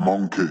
Monkey.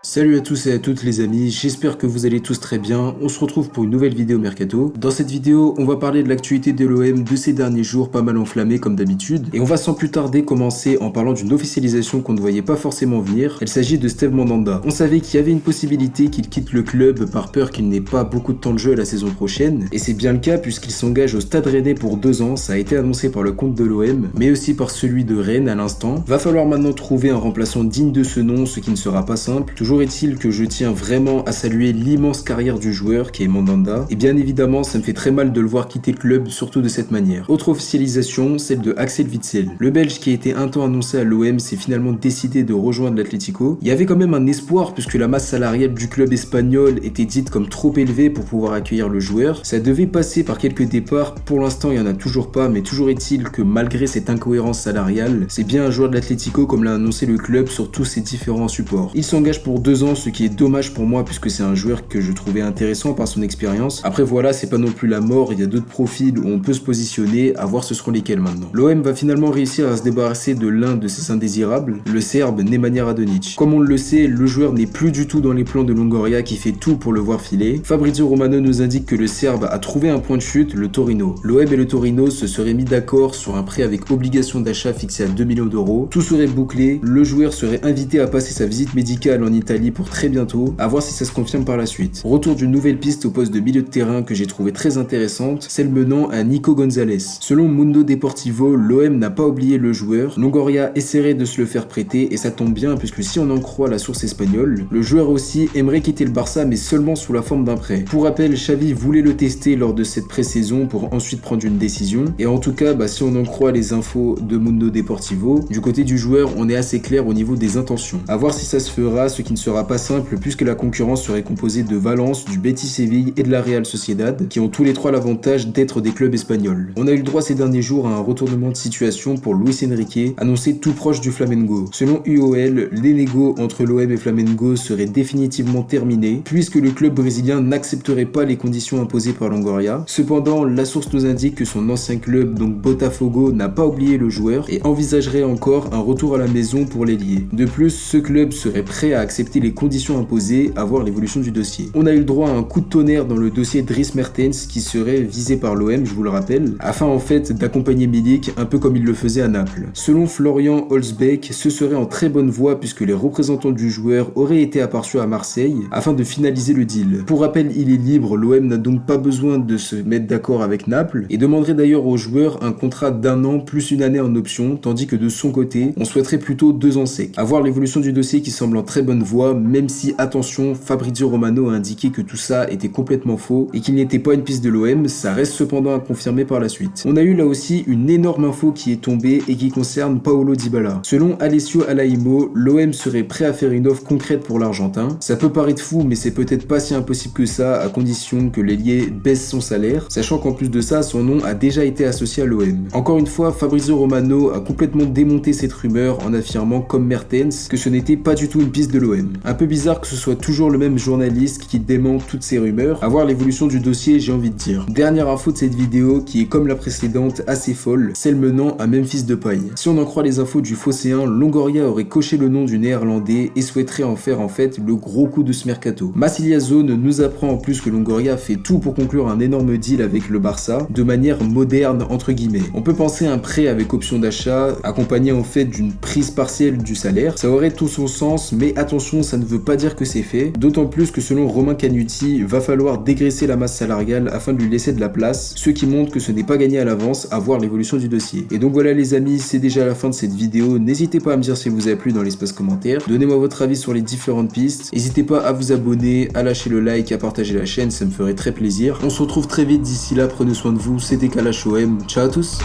Salut à tous et à toutes les amis, j'espère que vous allez tous très bien. On se retrouve pour une nouvelle vidéo Mercato. Dans cette vidéo, on va parler de l'actualité de l'OM de ces derniers jours, pas mal enflammée comme d'habitude. Et on va sans plus tarder commencer en parlant d'une officialisation qu'on ne voyait pas forcément venir. Il s'agit de Steve Mandanda. On savait qu'il y avait une possibilité qu'il quitte le club par peur qu'il n'ait pas beaucoup de temps de jeu la saison prochaine. Et c'est bien le cas puisqu'il s'engage au Stade Rennais pour 2 ans. Ça a été annoncé par le compte de l'OM, mais aussi par celui de Rennes à l'instant. Va falloir maintenant trouver un remplaçant digne de ce nom, ce qui ne sera pas simple. Toujours est-il que je tiens vraiment à saluer l'immense carrière du joueur qui est Mandanda, et bien évidemment ça me fait très mal de le voir quitter le club, surtout de cette manière. Autre officialisation, celle de Axel Witsel. Le Belge qui a été un temps annoncé à l'OM s'est finalement décidé de rejoindre l'Atlético. Il y avait quand même un espoir puisque la masse salariale du club espagnol était dite comme trop élevée pour pouvoir accueillir le joueur. Ça devait passer par quelques départs, pour l'instant il n'y en a toujours pas, mais toujours est-il que malgré cette incohérence salariale, c'est bien un joueur de l'Atlético comme l'a annoncé le club sur tous ses différents supports. Il s'engage pour 2 ans, ce qui est dommage pour moi puisque c'est un joueur que je trouvais intéressant par son expérience. Après voilà, c'est pas non plus la mort, il y a d'autres profils où on peut se positionner, à voir ce seront lesquels maintenant. L'OM va finalement réussir à se débarrasser de l'un de ses indésirables, le Serbe Nemanja Radonjic. Comme on le sait, le joueur n'est plus du tout dans les plans de Longoria qui fait tout pour le voir filer. Fabrizio Romano nous indique que le Serbe a trouvé un point de chute, le Torino. L'OM et le Torino se seraient mis d'accord sur un prêt avec obligation d'achat fixé à 2 millions d'euros. Tout serait bouclé, le joueur serait invité à passer sa visite médicale en Italie pour très bientôt, à voir si ça se confirme par la suite. Retour d'une nouvelle piste au poste de milieu de terrain que j'ai trouvé très intéressante, celle menant à Nico Gonzalez. Selon Mundo Deportivo, l'OM n'a pas oublié le joueur, Longoria essaierait de se le faire prêter et ça tombe bien puisque si on en croit la source espagnole, le joueur aussi aimerait quitter le Barça mais seulement sous la forme d'un prêt. Pour rappel, Xavi voulait le tester lors de cette pré-saison pour ensuite prendre une décision, et en tout cas, si on en croit les infos de Mundo Deportivo, du côté du joueur, on est assez clair au niveau des intentions. À voir si ça se fera, ce qui ne sera pas simple puisque la concurrence serait composée de Valence, du Betis Séville et de la Real Sociedad, qui ont tous les trois l'avantage d'être des clubs espagnols. On a eu le droit ces derniers jours à un retournement de situation pour Luis Enrique, annoncé tout proche du Flamengo. Selon UOL, les négos entre l'OM et Flamengo seraient définitivement terminés, puisque le club brésilien n'accepterait pas les conditions imposées par Longoria. Cependant, la source nous indique que son ancien club, donc Botafogo, n'a pas oublié le joueur et envisagerait encore un retour à la maison pour l'ailier. De plus, ce club serait prêt à accepter les conditions imposées, à voir l'évolution du dossier. On a eu le droit à un coup de tonnerre dans le dossier Dries Mertens qui serait visé par l'OM, je vous le rappelle, afin en fait d'accompagner Milik un peu comme il le faisait à Naples. Selon Florian Holzbeck, ce serait en très bonne voie puisque les représentants du joueur auraient été aperçus à Marseille afin de finaliser le deal. Pour rappel, il est libre, l'OM n'a donc pas besoin de se mettre d'accord avec Naples et demanderait d'ailleurs au joueur un contrat d'1 an plus une année en option, tandis que de son côté, on souhaiterait plutôt 2 ans secs. À voir l'évolution du dossier qui semble en très bonne voie, même si, attention, Fabrizio Romano a indiqué que tout ça était complètement faux et qu'il n'était pas une piste de l'OM, ça reste cependant à confirmer par la suite. On a eu là aussi une énorme info qui est tombée et qui concerne Paulo Dybala. Selon Alessio Alaimo, l'OM serait prêt à faire une offre concrète pour l'Argentin. Ça peut paraître fou, mais c'est peut-être pas si impossible que ça, à condition que l'ailier baisse son salaire, sachant qu'en plus de ça, son nom a déjà été associé à l'OM. Encore une fois, Fabrizio Romano a complètement démonté cette rumeur en affirmant, comme Mertens, que ce n'était pas du tout une piste de l'OM. Un peu bizarre que ce soit toujours le même journaliste qui dément toutes ces rumeurs. À voir l'évolution du dossier, j'ai envie de dire. Dernière info de cette vidéo qui est comme la précédente assez folle, celle menant à Memphis Depay. Si on en croit les infos du Phocéen, Longoria aurait coché le nom du néerlandais et souhaiterait en faire en fait le gros coup de ce mercato. Massilia Zone nous apprend en plus que Longoria fait tout pour conclure un énorme deal avec le Barça de manière moderne entre guillemets. On peut penser à un prêt avec option d'achat accompagné en fait d'une prise partielle du salaire. Ça aurait tout son sens, mais attention, ça ne veut pas dire que c'est fait. D'autant plus que selon Romain Canuti, va falloir dégraisser la masse salariale afin de lui laisser de la place, ce qui montre que ce n'est pas gagné à l'avance, à voir l'évolution du dossier. Et donc voilà les amis, c'est déjà la fin de cette vidéo. N'hésitez pas à me dire si elle vous a plu dans l'espace commentaire. Donnez-moi votre avis sur les différentes pistes. N'hésitez pas à vous abonner, à lâcher le like, à partager la chaîne, ça me ferait très plaisir. On se retrouve très vite, d'ici là, prenez soin de vous, c'était Kalash OM. Ciao à tous.